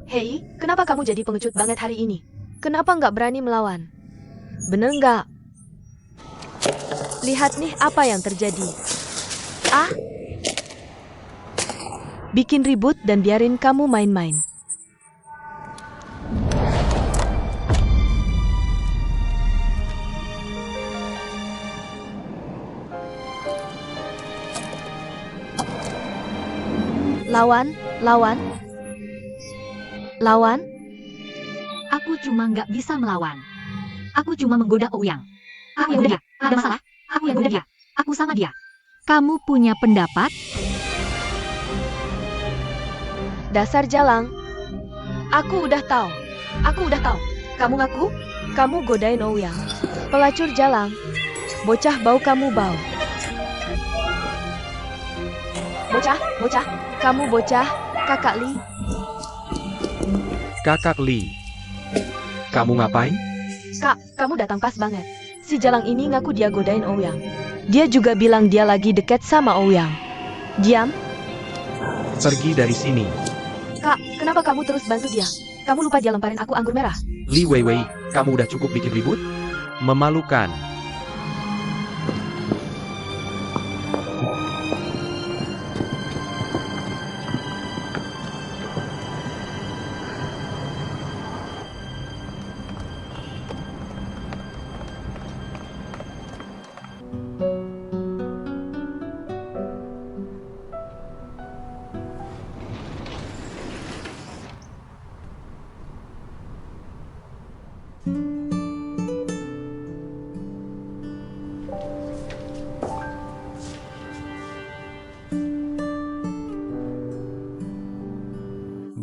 Hei, kenapa kamu jadi pengecut banget hari ini? Kenapa nggak berani melawan? Bener nggak? Lihat nih apa yang terjadi. Ah? Bikin ribut dan biarin kamu main-main. Lawan, lawan. Lawan? Aku cuma nggak bisa melawan. Aku cuma menggoda Ouyang. Aku yang goda dia. Ada masalah? Aku yang goda dia. Aku sama dia. Kamu punya pendapat? Dasar Jalang. Aku udah tahu. Kamu ngaku? Kamu godain Ouyang. Pelacur Jalang. Bocah bau kamu bau. Bocah. Kamu bocah, Kakak Li. Kakak Li. Kamu ngapain? Kak, kamu datang pas banget. Si Jalang ini ngaku dia godain Ouyang. Dia juga bilang dia lagi deket sama Ouyang. Diam. Pergi dari sini. Kak, kenapa kamu terus bantu dia? Kamu lupa dia lemparin aku anggur merah. Li Weiwei, kamu udah cukup bikin ribut? Memalukan.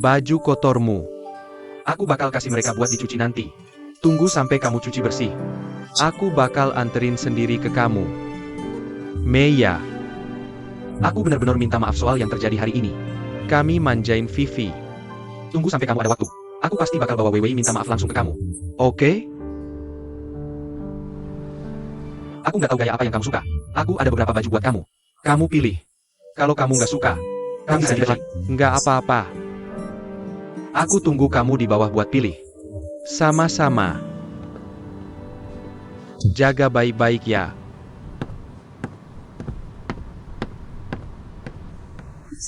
Baju kotormu. Aku bakal kasih mereka buat dicuci nanti. Tunggu sampai kamu cuci bersih. Aku bakal anterin sendiri ke kamu. Meiya. Aku benar-benar minta maaf soal yang terjadi hari ini. Kami manjain Vivi. Tunggu sampai kamu ada waktu. Aku pasti bakal bawa Weiwei minta maaf langsung ke kamu. Oke? Aku nggak tahu gaya apa yang kamu suka. Aku ada beberapa baju buat kamu. Kamu pilih. Kalau kamu nggak suka, kamu bisa pilih. Nggak apa-apa. Aku tunggu kamu di bawah buat pilih. Sama-sama. Jaga baik-baik ya.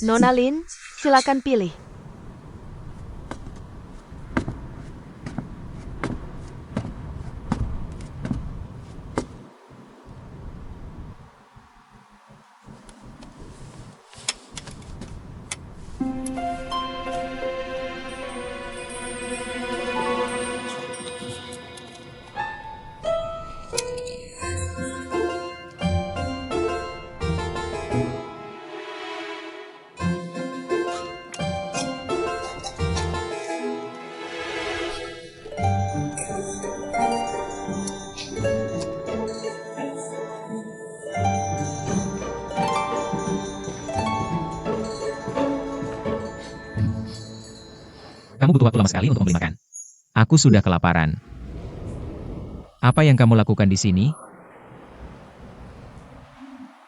Nona Lin, silakan pilih. Kamu butuh waktu lama sekali untuk membeli makan. Aku sudah kelaparan. Apa yang kamu lakukan di sini?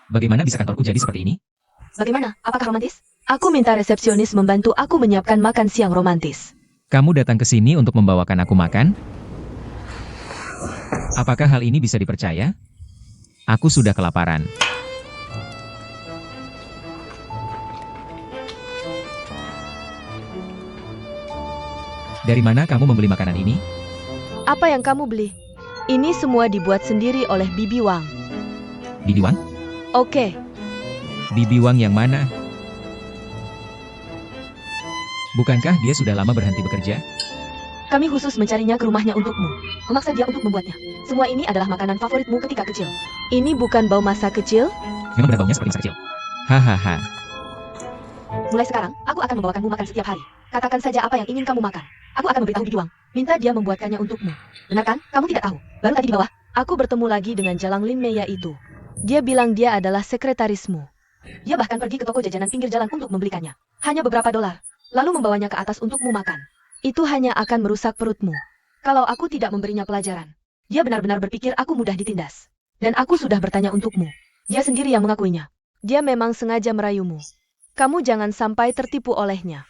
Bagaimana bisa kantorku jadi seperti ini? Bagaimana? Apakah romantis? Aku minta resepsionis membantu aku menyiapkan makan siang romantis. Kamu datang ke sini untuk membawakan aku makan? Apakah hal ini bisa dipercaya? Aku sudah kelaparan. Dari mana kamu membeli makanan ini? Apa yang kamu beli? Ini semua dibuat sendiri oleh Bibi Wang. Bibi Wang? Oke. Bibi Wang yang mana? Bukankah dia sudah lama berhenti bekerja? Kami khusus mencarinya ke rumahnya untukmu. Memaksa dia untuk membuatnya. Semua ini adalah makanan favoritmu ketika kecil. Ini bukan bau masa kecil? Memang benar baunya seperti masa kecil. Hahaha. Mulai sekarang, aku akan membawakanmu makan setiap hari. Katakan saja apa yang ingin kamu makan. Aku akan memberitahu Bibi Wang. Minta dia membuatkannya untukmu. Benar kan? Kamu tidak tahu. Baru tadi di bawah. Aku bertemu lagi dengan Jalang Lin Meiya itu. Dia bilang dia adalah sekretarismu. Dia bahkan pergi ke toko jajanan pinggir jalan untuk membelikannya. Hanya beberapa dolar. Lalu membawanya ke atas untukmu makan. Itu hanya akan merusak perutmu. Kalau aku tidak memberinya pelajaran. Dia benar-benar berpikir aku mudah ditindas. Dan aku sudah bertanya untukmu. Dia sendiri yang mengakuinya. Dia memang sengaja merayumu. Kamu jangan sampai tertipu olehnya.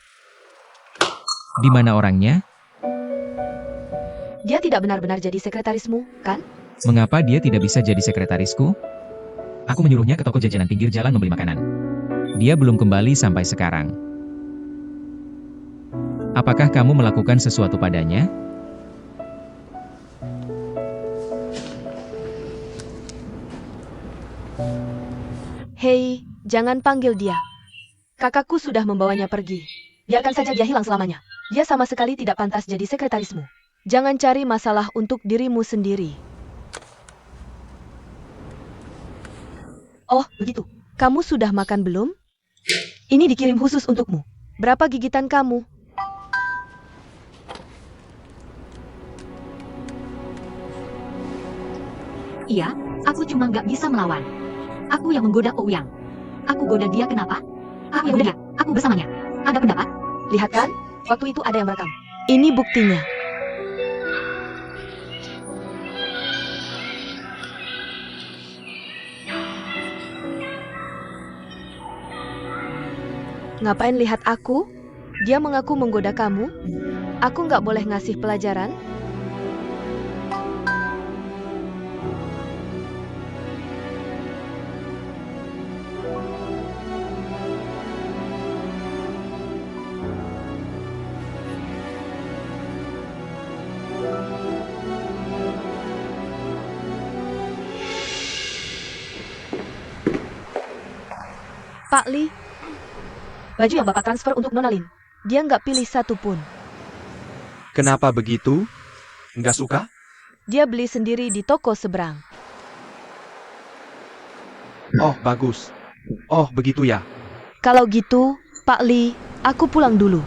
Di mana orangnya? Dia tidak benar-benar jadi sekretarismu, kan? Mengapa dia tidak bisa jadi sekretarisku? Aku menyuruhnya ke toko jajanan pinggir jalan membeli makanan. Dia belum kembali sampai sekarang. Apakah kamu melakukan sesuatu padanya? Hei, jangan panggil dia. Kakakku sudah membawanya pergi. Biarkan saja dia hilang selamanya. Dia sama sekali tidak pantas jadi sekretarismu. Jangan cari masalah untuk dirimu sendiri. Oh, begitu. Kamu sudah makan belum? Ini dikirim khusus untukmu. Berapa gigitan kamu? Iya, aku cuma nggak bisa melawan. Aku yang menggoda Ouyang. Aku goda dia kenapa? Aku yang goda dia. Aku bersamanya. Ada pendapat? Lihat kan? Waktu itu ada yang merekam. Ini buktinya. Ngapain lihat aku? Dia mengaku menggoda kamu? Aku nggak boleh ngasih pelajaran? Pak Li, baju yang Bapak transfer untuk Nona Lin, dia nggak pilih satu pun. Kenapa begitu? Nggak suka? Dia beli sendiri di toko seberang. Oh, bagus. Oh, begitu ya. Kalau gitu, Pak Li, aku pulang dulu.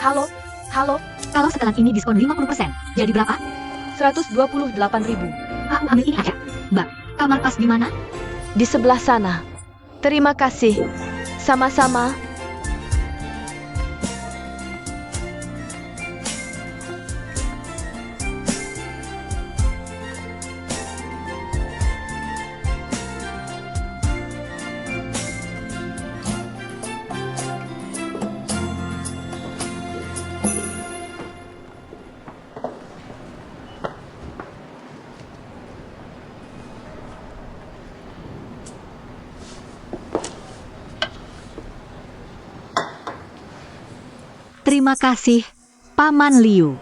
Halo, halo, Kalau setelan ini diskon 50%, jadi berapa? 128.000. Aku ambil ini aja. Mbak, kamar pas di mana? Di sebelah sana. Terima kasih. Sama-sama. Terima kasih, Paman Liu.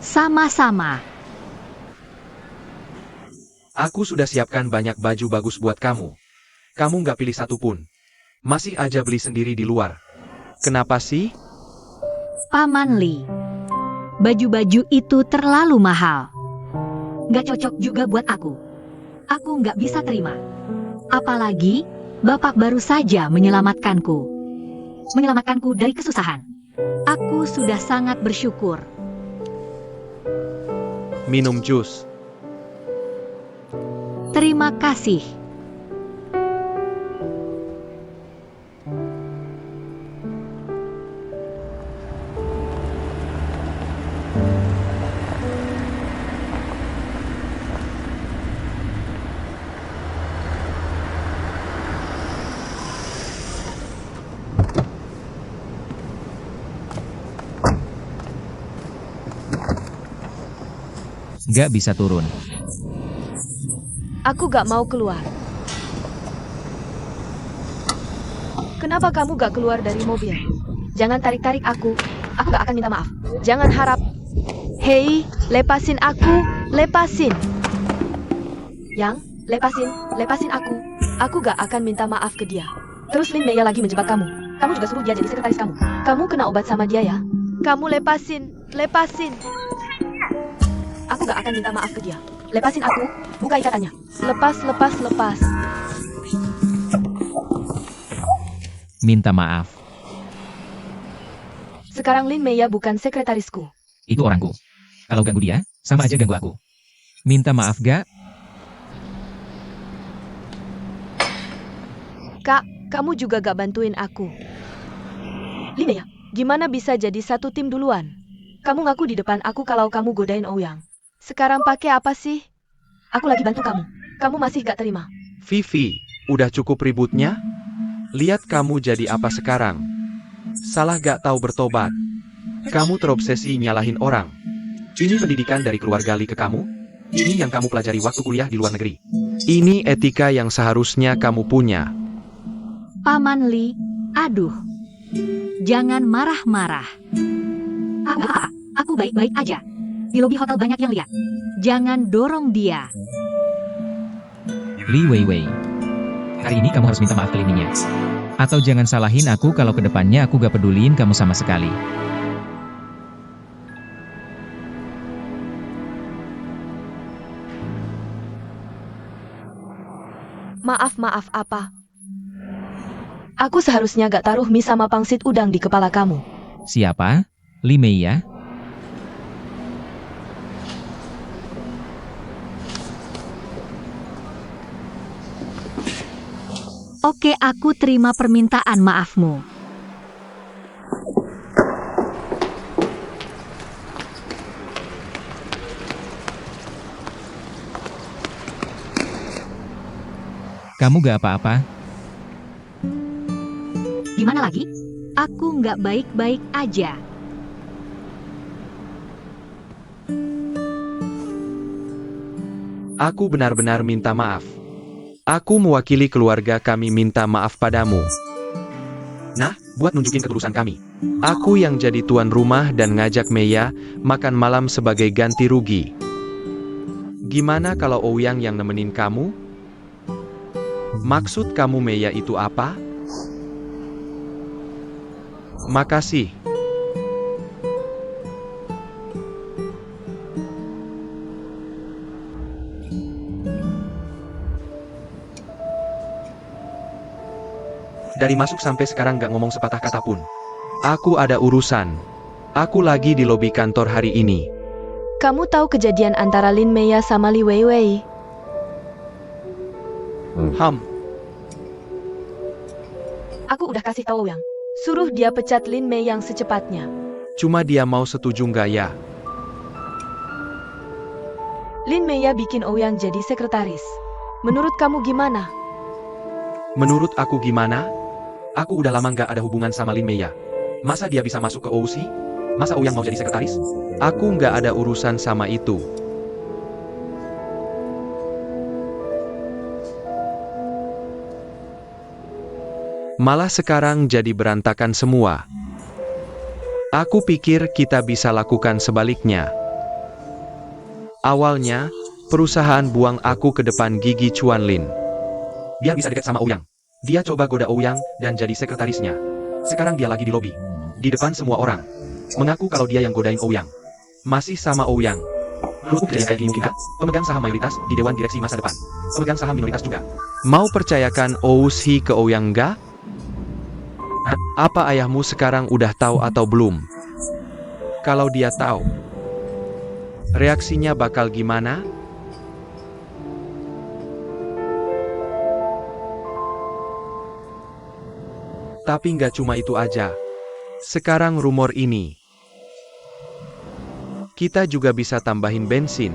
Sama-sama. Aku sudah siapkan banyak baju bagus buat kamu. Kamu nggak pilih satu pun. Masih aja beli sendiri di luar. Kenapa sih? Paman Li. Baju-baju itu terlalu mahal. Nggak cocok juga buat aku. Aku nggak bisa terima. Apalagi, Bapak baru saja menyelamatkanku. Menyelamatkanku dari kesusahan. Aku sudah sangat bersyukur. Minum jus. Terima kasih. Nggak bisa turun. Aku gak mau keluar. Kenapa kamu gak keluar dari mobil? Jangan tarik-tarik aku. Aku gak akan minta maaf. Jangan harap. Hei, lepasin aku. Lepasin. Yang, lepasin aku. Aku gak akan minta maaf ke dia. Terus Lin Meya lagi menjebak kamu. Kamu juga suruh dia jadi sekretaris kamu. Kamu kena obat sama dia ya. Kamu lepasin. Aku gak akan minta maaf ke dia. Lepasin aku, buka ikatannya. Lepas. Minta maaf. Sekarang Lin Meya bukan sekretarisku. Itu orangku. Kalau ganggu dia, sama aja ganggu aku. Minta maaf gak? Kak, kamu juga gak bantuin aku. Lin Meya, Gimana bisa jadi satu tim duluan? kamu ngaku di depan aku kalau kamu godain Ouyang. Sekarang pakai apa sih? Aku lagi bantu kamu. Kamu masih gak terima. Vivi, udah cukup ributnya? Lihat kamu jadi apa sekarang. Salah gak tahu bertobat. Kamu terobsesi nyalahin orang. Ini pendidikan dari keluarga Li ke kamu? Ini yang kamu pelajari waktu kuliah di luar negeri. Ini etika yang seharusnya kamu punya. Paman Li, aduh. Jangan marah-marah. Aku baik-baik aja. Di lobi hotel banyak yang lihat. Jangan dorong dia. Li Weiwei. Hari ini kamu harus minta maaf ke Lininya. Atau jangan salahin aku kalau kedepannya aku gak peduliin kamu sama sekali. Maaf apa? Aku seharusnya gak taruh mie sama pangsit udang di kepala kamu. Siapa? Li Mei ya? Oke, aku terima permintaan maafmu. Kamu gak apa-apa? Gimana lagi? Aku nggak baik-baik aja. Aku benar-benar minta maaf. Aku mewakili keluarga kami minta maaf padamu. Nah, buat nunjukin ketulusan kami. Aku yang jadi tuan rumah dan ngajak Meya makan malam sebagai ganti rugi. Gimana kalau Ouyang yang nemenin kamu? Maksud kamu Meya itu apa? Makasih. Dari masuk sampai sekarang gak ngomong sepatah kata pun. Aku ada urusan. Aku lagi di lobi kantor hari ini. Kamu tahu kejadian antara Lin Meya sama Li Weiwei? Aku udah kasih tahu Ouyang. Suruh dia pecat Lin Mei yang secepatnya. Cuma dia mau setuju nggak ya? Lin Meya bikin Ouyang jadi sekretaris. Menurut kamu gimana? Menurut aku gimana? Aku udah lama nggak ada hubungan sama Lin Meya. Masa dia bisa masuk ke OUC? Masa Ouyang mau jadi sekretaris? Aku nggak ada urusan sama itu. Malah sekarang jadi berantakan semua. Aku pikir kita bisa lakukan sebaliknya. Awalnya, perusahaan buang aku ke depan gigi Chuanlin. Biar bisa dekat sama Ouyang. Dia coba goda Ouyang dan jadi sekretarisnya. Sekarang dia lagi di lobi. Di depan semua orang. Mengaku kalau dia yang godain Ouyang. Masih sama Ouyang. Menurutku kejadian kayak gini mungkin kan? Pemegang saham mayoritas di Dewan Direksi masa depan. Pemegang saham minoritas juga. Mau percayakan OUC ke Ouyang nggak? Apa ayahmu sekarang udah tahu atau belum? Kalau dia tahu, reaksinya bakal gimana? Tapi nggak cuma itu aja. Sekarang rumor ini, kita juga bisa tambahin bensin.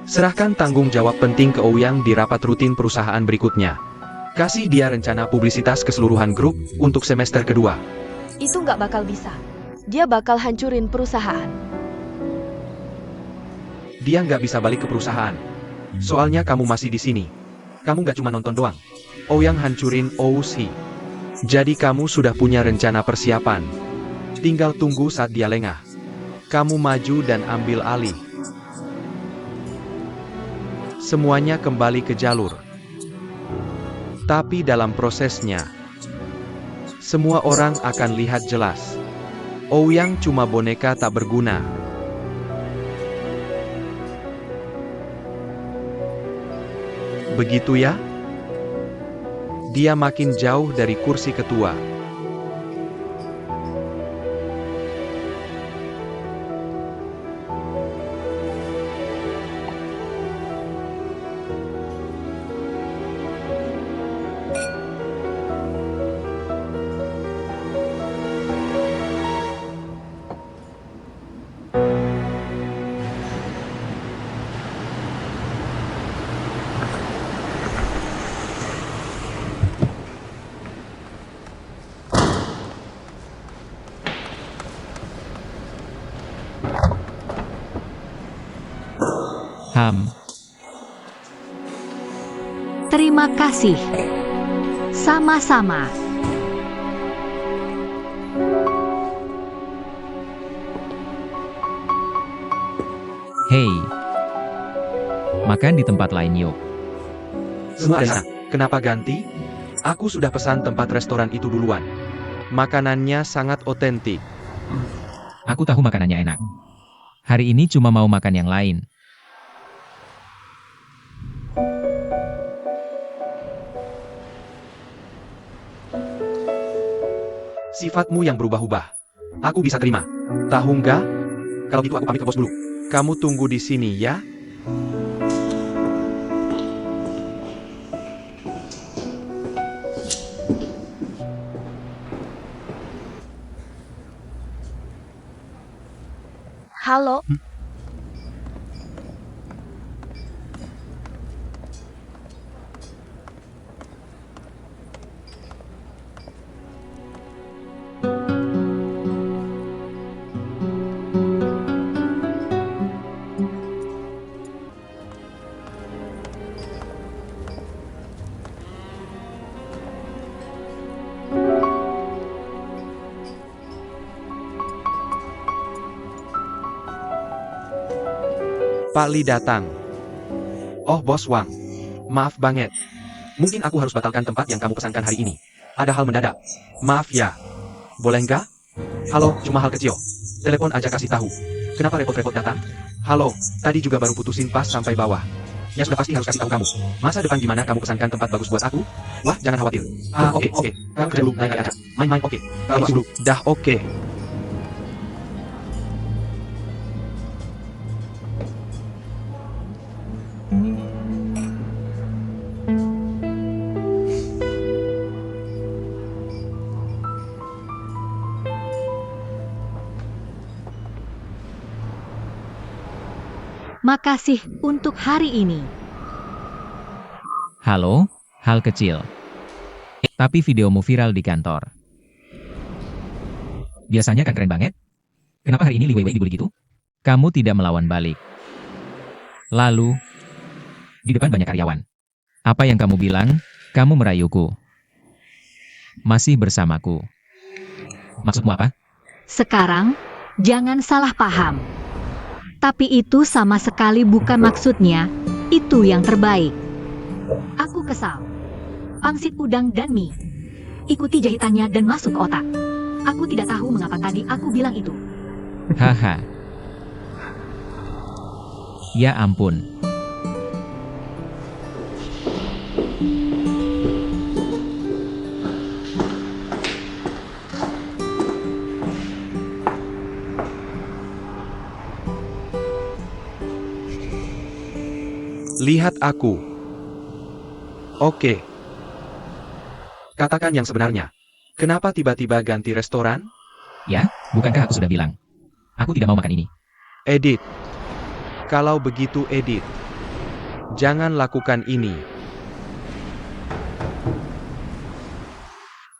Serahkan tanggung jawab penting ke Ouyang di rapat rutin perusahaan berikutnya. Kasih dia rencana publisitas keseluruhan grup untuk semester kedua. Itu nggak bakal bisa. Dia bakal hancurin perusahaan. Dia nggak bisa balik ke perusahaan. Soalnya kamu masih di sini. Kamu nggak cuma nonton doang. Ouyang hancurin OUC. Jadi kamu sudah punya rencana persiapan. Tinggal tunggu saat dia lengah. Kamu maju dan ambil alih. Semuanya kembali ke jalur. Tapi dalam prosesnya, semua orang akan lihat jelas. Ouyang cuma boneka tak berguna. Begitu ya? Dia makin jauh dari kursi ketua. Terima kasih. Sama-sama. Hei. Makan di tempat lain yuk. Semua ada sana. Kenapa ganti? Aku sudah pesan tempat restoran itu duluan. Makanannya sangat otentik. Aku tahu makanannya enak. Hari ini cuma mau makan yang lain. Sifatmu yang berubah-ubah. Aku bisa terima. Tahu nggak? Kalau gitu aku pamit ke bos dulu. Kamu tunggu di sini ya. Halo, Pak Li datang. Oh, Bos Wang. Maaf banget. Mungkin aku harus batalkan tempat yang kamu pesankan hari ini. Ada hal mendadak. Maaf ya. Boleh nggak? Halo, cuma hal kecil. Telepon aja kasih tahu. Kenapa repot-repot datang? Halo, tadi juga baru putusin pas sampai bawah. Ya sudah pasti harus kasih tahu kamu. Masa depan gimana kamu pesankan tempat bagus buat aku? Wah, jangan khawatir. Oke. Kamu kerja dulu, naik aja. Main-main, oke. Kamu dulu. Dah oke. Makasih untuk hari ini. Halo, hal kecil. Tapi videomu viral di kantor. Biasanya kan keren banget. Kenapa hari ini Li Weiwei dibully gitu? Kamu tidak melawan balik. Lalu, di depan banyak karyawan. Apa yang kamu bilang? Kamu merayuku. Masih bersamaku. Maksudmu apa? Sekarang, jangan salah paham. Tapi itu sama sekali bukan maksudnya. Itu yang terbaik. Aku kesal. Pangsit udang dan mie. Ikuti jahitannya dan masuk ke otak. Aku tidak tahu mengapa tadi aku bilang itu. Haha. Ya ampun. Lihat aku. Oke. Katakan yang sebenarnya. Kenapa tiba-tiba ganti restoran? Ya, bukankah aku sudah bilang? Aku tidak mau makan ini. Edit. Kalau begitu edit. Jangan lakukan ini.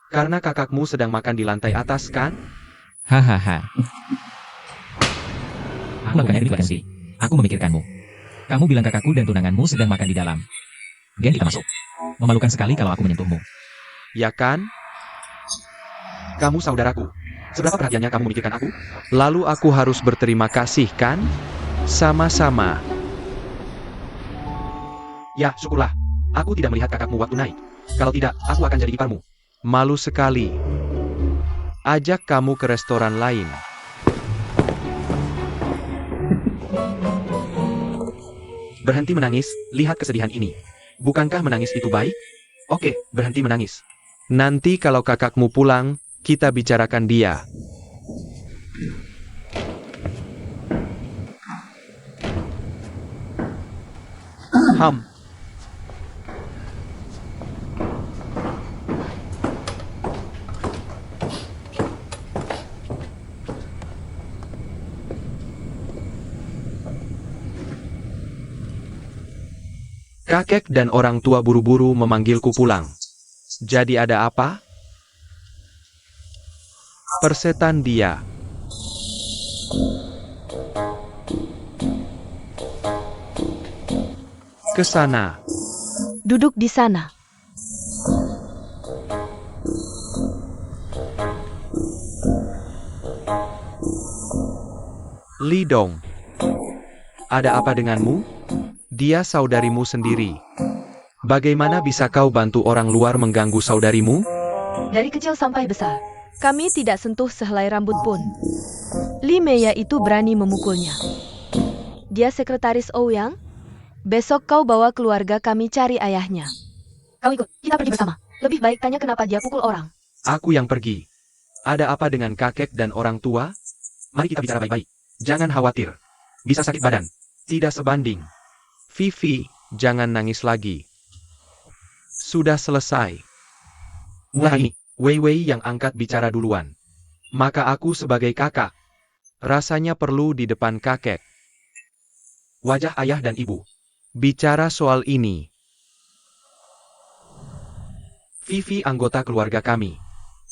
Karena kakakmu sedang makan di lantai atas, kan? Hahaha. Aku melakukan edit sendiri. Aku memikirkanmu. Kamu bilang kakakku dan tunanganmu sedang makan di dalam. Gen kita masuk. Memalukan sekali kalau aku menyentuhmu. Ya kan? Kamu saudaraku. Seberapa perhatiannya kamu memikirkan aku? Lalu aku harus berterima kasih, kan? Sama-sama. Ya, syukurlah. Aku tidak melihat kakakmu waktu naik. Kalau tidak, aku akan jadi iparmu. Malu sekali. Ajak kamu ke restoran lain. Berhenti menangis, lihat kesedihan ini. Bukankah menangis itu baik? Oke, berhenti menangis. Nanti kalau kakakmu pulang, kita bicarakan dia. Ham. Kakek dan orang tua buru-buru memanggilku pulang. Jadi ada apa? Persetan dia. Ke sana. Duduk di sana. Lidong. Ada apa denganmu? Dia saudarimu sendiri. Bagaimana bisa kau bantu orang luar mengganggu saudarimu? Dari kecil sampai besar, kami tidak sentuh sehelai rambut pun. Li Meiya itu berani memukulnya. Dia sekretaris Ouyang. Besok kau bawa keluarga kami cari ayahnya. Kau ikut, kita pergi bersama. Lebih baik tanya kenapa dia pukul orang. Aku yang pergi. Ada apa dengan kakek dan orang tua? Mari kita bicara baik-baik. Jangan khawatir. Bisa sakit badan. Tidak sebanding. Vivi, jangan nangis lagi. Sudah selesai. Mulai ini, Wei Wei yang angkat bicara duluan. Maka aku sebagai kakak. Rasanya perlu di depan kakek. Wajah ayah dan ibu. Bicara soal ini. Vivi anggota keluarga kami.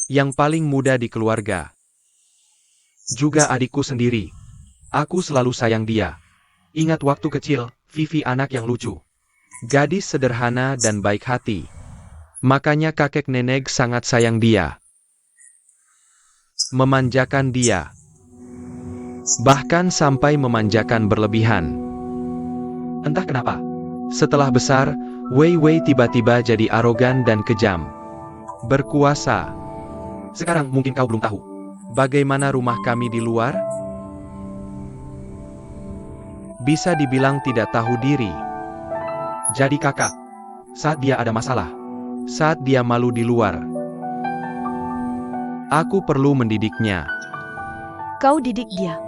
Yang paling muda di keluarga. Juga adikku sendiri. Aku selalu sayang dia. Ingat waktu kecil, Vivi anak yang lucu. Gadis sederhana dan baik hati. Makanya kakek nenek sangat sayang dia. Memanjakan dia. Bahkan sampai memanjakan berlebihan. Entah kenapa. Setelah besar, Wei Wei tiba-tiba jadi arogan dan kejam. Berkuasa. Sekarang mungkin kau belum tahu. Bagaimana rumah kami di luar? Bisa dibilang tidak tahu diri. Jadi kakak. Saat dia ada masalah. Saat dia malu di luar. Aku perlu mendidiknya. Kau didik dia.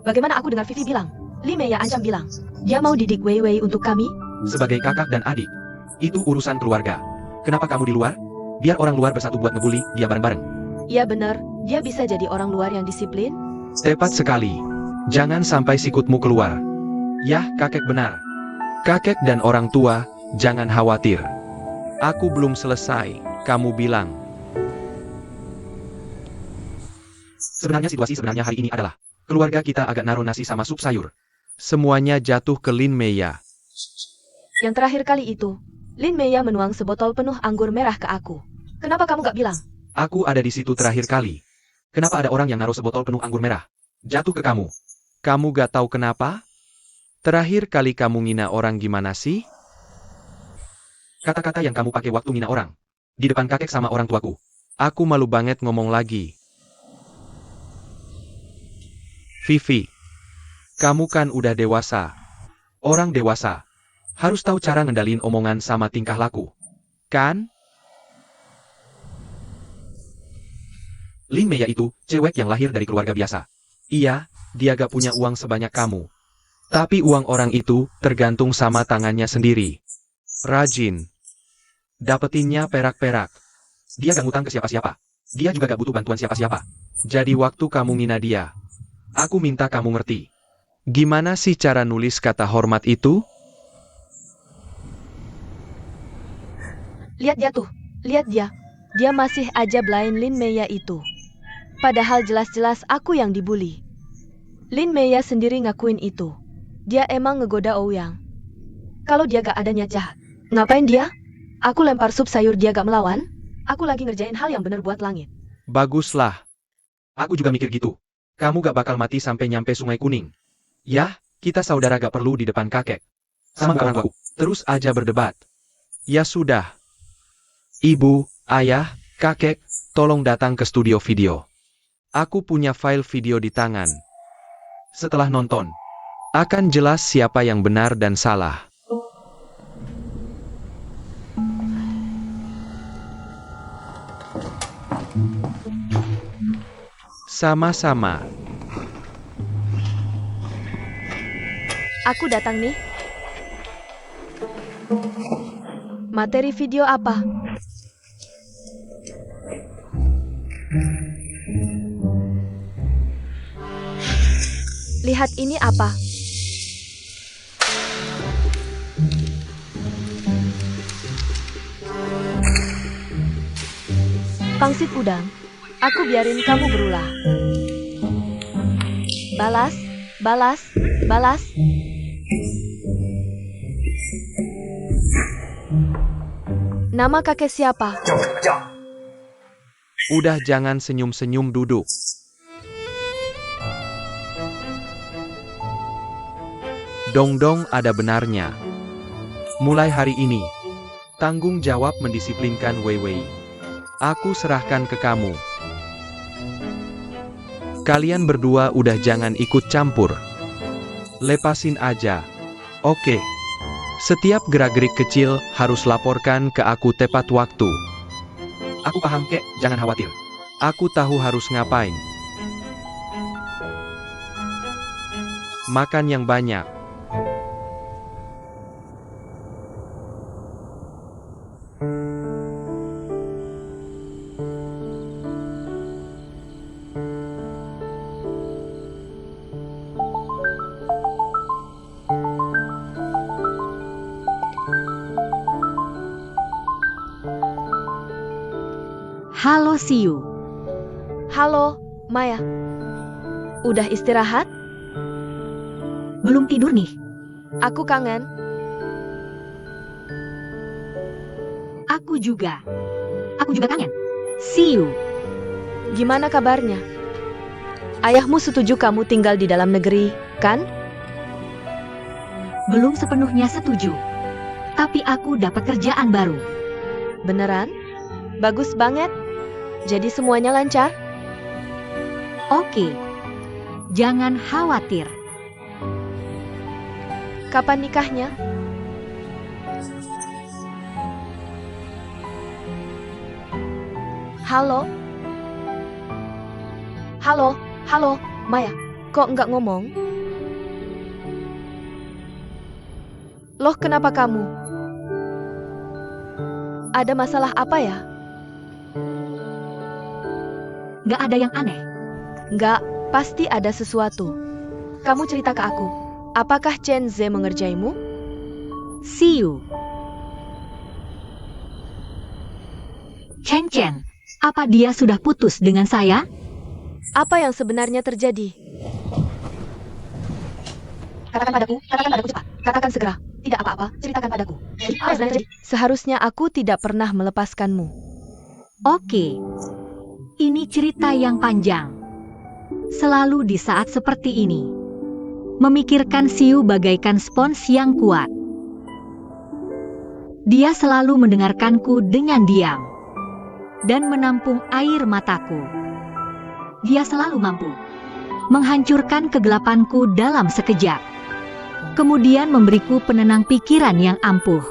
Bagaimana aku dengar Vivi bilang? Li Meiya ancam bilang. Dia mau didik Wei Wei untuk kami? Sebagai kakak dan adik. Itu urusan keluarga. Kenapa kamu di luar? Biar orang luar bersatu buat ngebully dia bareng-bareng. Iya benar, dia bisa jadi orang luar yang disiplin. Tepat sekali. Jangan sampai sikutmu keluar. Yah, kakek benar. Kakek dan orang tua, jangan khawatir. Aku belum selesai, kamu bilang. Sebenarnya situasi sebenarnya hari ini adalah, keluarga kita agak naruh nasi sama sup sayur. Semuanya jatuh ke Lin Meiya. Yang terakhir kali itu, Lin Meiya menuang sebotol penuh anggur merah ke aku. Kenapa kamu gak bilang? Aku ada di situ terakhir kali. Kenapa ada orang yang naruh sebotol penuh anggur merah? Jatuh ke kamu. Kamu gak tahu kenapa? Terakhir kali kamu ngina orang gimana sih? Kata-kata yang kamu pakai waktu ngina orang. Di depan kakek sama orang tuaku. Aku malu banget ngomong lagi. Vivi. Kamu kan udah dewasa. Orang dewasa. Harus tahu cara ngendalin omongan sama tingkah laku. Kan? Lin Meiya itu, cewek yang lahir dari keluarga biasa. Iya, dia gak punya uang sebanyak kamu. Tapi uang orang itu, tergantung sama tangannya sendiri. Rajin. Dapetinnya perak-perak. Dia gak ngutang ke siapa-siapa. Dia juga gak butuh bantuan siapa-siapa. Jadi waktu kamu ngina dia, aku minta kamu ngerti. Gimana sih cara nulis kata hormat itu? Lihat dia tuh, lihat dia. Dia masih aja blind Lin Meiya itu. Padahal jelas-jelas aku yang dibully. Lin Meiya sendiri ngakuin itu. Dia emang ngegoda Ouyang. Kalau dia gak ada niat jahat, ngapain dia? Aku lempar sup sayur dia gak melawan? Aku lagi ngerjain hal yang bener buat langit. Baguslah. Aku juga mikir gitu. Kamu gak bakal mati sampai nyampe Sungai Kuning. Yah, kita saudara gak perlu di depan kakek. Sama orang tuaku. Terus aja berdebat. Ya sudah. Ibu, ayah, kakek, tolong datang ke studio video. Aku punya file video di tangan. Setelah nonton, akan jelas siapa yang benar dan salah. Sama-sama. Aku datang nih. Materi video apa? Lihat ini apa? Pangsit udang, aku biarin kamu berulah. Balas, balas, balas. Nama kakek siapa? Udah jangan senyum-senyum, duduk. Dong-dong ada benarnya. Mulai hari ini, tanggung jawab mendisiplinkan Wei Wei. Aku serahkan ke kamu. Kalian berdua udah jangan ikut campur. Lepasin aja. Oke. Setiap gerak-gerik kecil harus laporkan ke aku tepat waktu. Aku paham, kek, jangan khawatir. Aku tahu harus ngapain. Makan yang banyak. Halo Siu. Halo, Maya. Udah istirahat? Belum tidur nih. Aku kangen. Aku juga. Aku juga kangen. Siu. Gimana kabarnya? Ayahmu setuju kamu tinggal di dalam negeri, kan? Belum sepenuhnya setuju. Tapi aku dapat kerjaan baru. Beneran? Bagus banget. Jadi semuanya lancar? Oke. Jangan khawatir. Kapan nikahnya? Halo? Halo, halo, Maya. Kok nggak ngomong? Loh, kenapa kamu? Ada masalah apa ya? Gak ada yang aneh. Nggak, pasti ada sesuatu. Kamu cerita ke aku. Apakah Chen Ze mengerjaimu? Siu. Chen Chen, apa dia sudah putus dengan saya? Apa yang sebenarnya terjadi? Katakan padaku cepat. Katakan segera. Tidak apa-apa, ceritakan padaku. Jadi, apa yang sebenarnya terjadi? Seharusnya aku tidak pernah melepaskanmu. Oke. Ini cerita yang panjang. Selalu di saat seperti ini, memikirkan Siu bagaikan spons yang kuat. Dia selalu mendengarkanku dengan diam dan menampung air mataku. Dia selalu mampu menghancurkan kegelapanku dalam sekejap, kemudian memberiku penenang pikiran yang ampuh.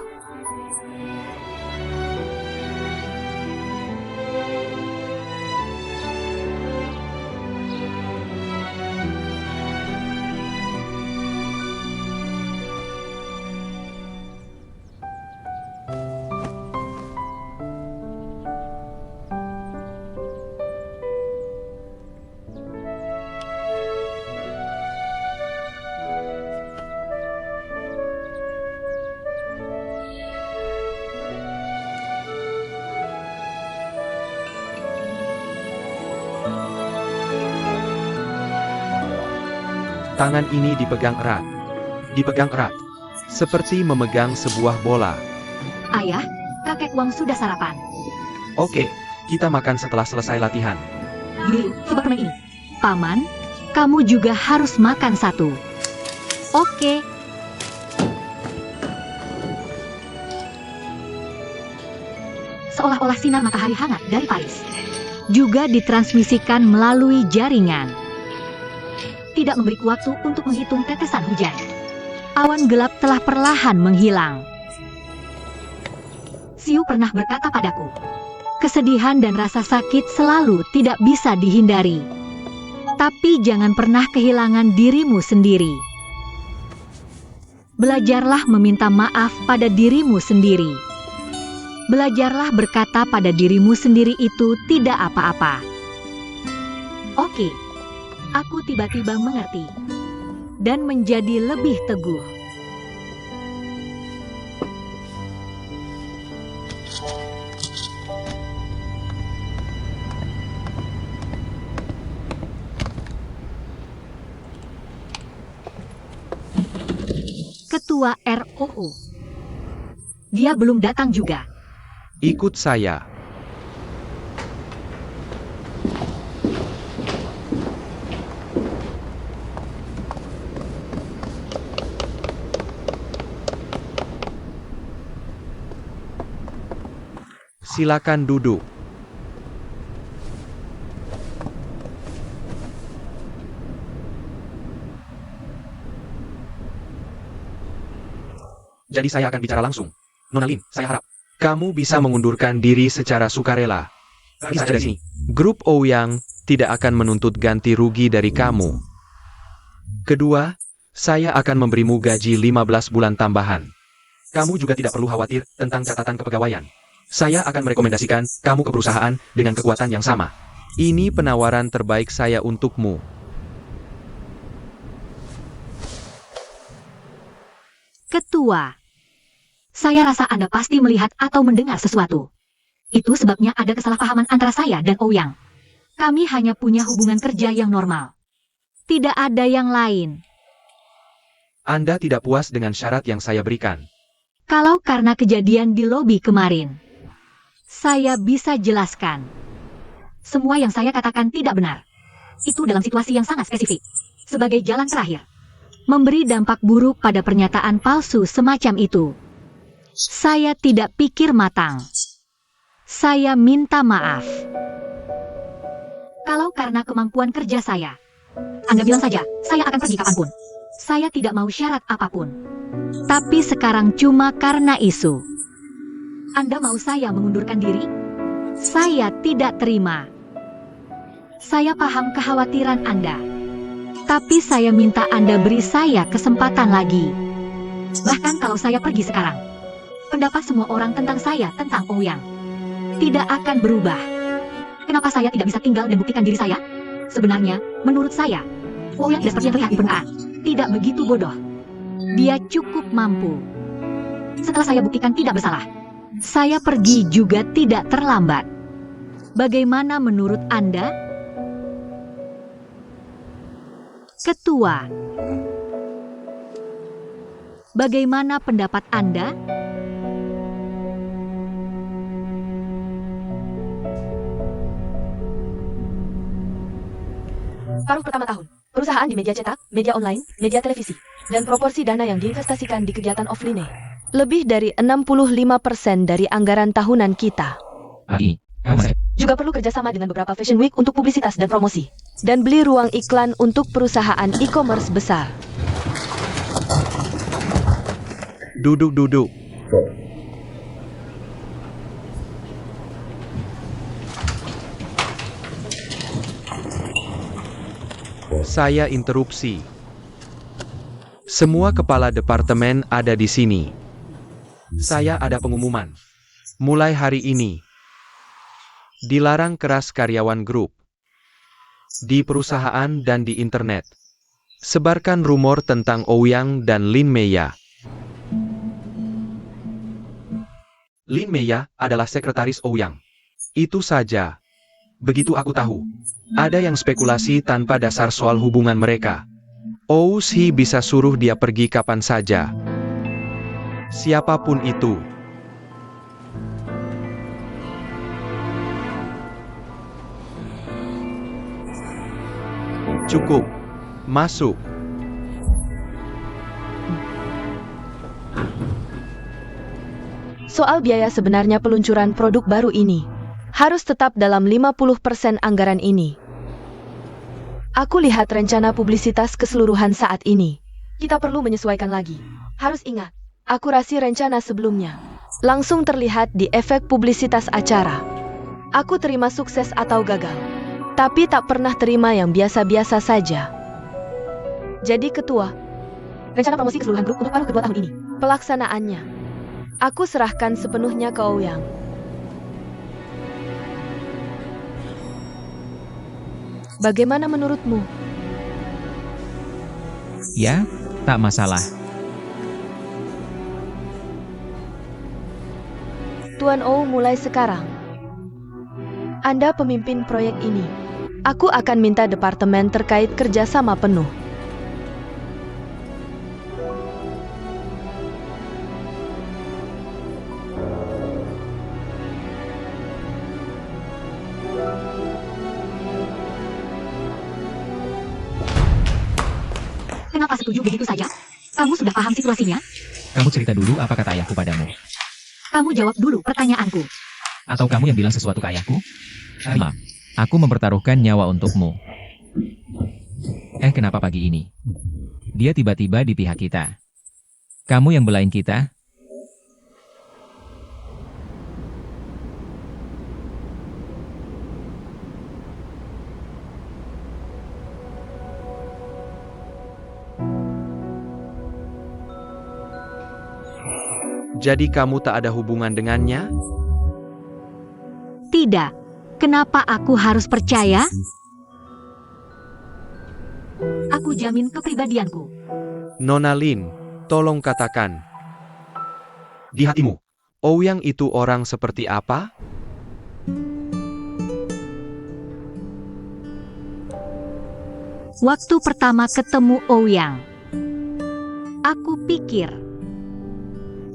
Tangan ini dipegang erat. Dipegang erat. Seperti memegang sebuah bola. Ayah, kakek Wang sudah sarapan. Oke, kita makan setelah selesai latihan. Gini, coba permen ini. Paman, kamu juga harus makan satu. Oke. seolah-olah sinar matahari hangat dari Paris. Juga ditransmisikan melalui jaringan. Tidak memberi waktu untuk menghitung tetesan hujan. Awan gelap telah perlahan menghilang. Xiu pernah berkata padaku, kesedihan dan rasa sakit selalu tidak bisa dihindari. Tapi jangan pernah kehilangan dirimu sendiri. Belajarlah meminta maaf pada dirimu sendiri. Belajarlah berkata pada dirimu sendiri itu tidak apa-apa. Oke, aku tiba-tiba mengerti dan menjadi lebih teguh. Ketua ROO. Dia belum datang juga. Ikut saya. Silakan duduk. Jadi saya akan bicara langsung. Nona Lin, saya harap kamu bisa mengundurkan diri secara sukarela. Bisa saja dari sini. Grup Ouyang tidak akan menuntut ganti rugi dari kamu. Kedua, saya akan memberimu gaji 15 bulan tambahan. Kamu juga tidak perlu khawatir tentang catatan kepegawaian. Saya akan merekomendasikan kamu ke perusahaan dengan kekuatan yang sama. Ini penawaran terbaik saya untukmu. Ketua. Saya rasa Anda pasti melihat atau mendengar sesuatu. Itu sebabnya ada kesalahpahaman antara saya dan Ouyang. Kami hanya punya hubungan kerja yang normal. Tidak ada yang lain. Anda tidak puas dengan syarat yang saya berikan. Kalau karena kejadian di lobi kemarin, saya bisa jelaskan. Semua yang saya katakan tidak benar. Itu dalam situasi yang sangat spesifik. Sebagai jalan terakhir, memberi dampak buruk pada pernyataan palsu semacam itu. Saya tidak pikir matang. Saya minta maaf. Kalau karena kemampuan kerja saya, Anda bilang saja, saya akan pergi kapanpun. Saya tidak mau syarat apapun. Tapi sekarang cuma karena isu. Anda mau saya mengundurkan diri? Saya tidak terima. Saya paham kekhawatiran Anda. Tapi saya minta Anda beri saya kesempatan lagi. Bahkan kalau saya pergi sekarang, pendapat semua orang tentang saya, tentang Ouyang, tidak akan berubah. Kenapa saya tidak bisa tinggal dan buktikan diri saya? Sebenarnya, menurut saya, Ouyang tidak seperti yang terlihat di permukaan. Tidak begitu bodoh. Dia cukup mampu. Setelah saya buktikan tidak bersalah, saya pergi juga tidak terlambat. Bagaimana menurut Anda? Ketua. Bagaimana pendapat Anda? Paruh pertama tahun, perusahaan di media cetak, media online, media televisi, dan proporsi dana yang diinvestasikan di kegiatan offline lebih dari 65% dari anggaran tahunan kita. Juga perlu kerjasama dengan beberapa fashion week untuk publisitas dan promosi, dan beli ruang iklan untuk perusahaan e-commerce besar. Duduk. Saya interupsi. Semua kepala departemen ada di sini. Saya ada pengumuman. Mulai hari ini, dilarang keras karyawan grup. Di perusahaan dan di internet. Sebarkan rumor tentang Ouyang dan Lin Meya. Lin Meya adalah sekretaris Ouyang. Itu saja. Begitu aku tahu. Ada yang spekulasi tanpa dasar soal hubungan mereka. Oushi bisa suruh dia pergi kapan saja. Siapapun itu. Cukup. Masuk. Soal biaya sebenarnya peluncuran produk baru ini harus tetap dalam 50% anggaran ini. Aku lihat rencana publisitas keseluruhan saat ini. Kita perlu menyesuaikan lagi. Harus ingat, akurasi rencana sebelumnya langsung terlihat di efek publisitas acara. Aku terima sukses atau gagal, tapi tak pernah terima yang biasa-biasa saja. Jadi ketua, Rencana promosi keseluruhan grup untuk paruh kedua tahun ini. pelaksanaannya aku serahkan sepenuhnya ke Ouyang. Bagaimana menurutmu? Ya, tak masalah. Tuan Ou, mulai sekarang Anda pemimpin proyek ini. Aku akan minta departemen terkait kerjasama penuh. Kenapa setuju begitu saja? Kamu sudah paham situasinya? Kamu cerita dulu apa kata ayahku padamu. Kamu jawab dulu pertanyaanku. Atau kamu yang bilang sesuatu ke ayahku? Maaf, aku mempertaruhkan nyawa untukmu. Kenapa pagi ini? Dia tiba-tiba di pihak kita. Kamu yang belain kita? Jadi kamu tak ada hubungan dengannya? Tidak. Kenapa aku harus percaya? Aku jamin kepribadianku. Nona Lin, tolong katakan. Di hatimu, Ouyang itu orang seperti apa? Waktu pertama ketemu Ouyang, aku pikir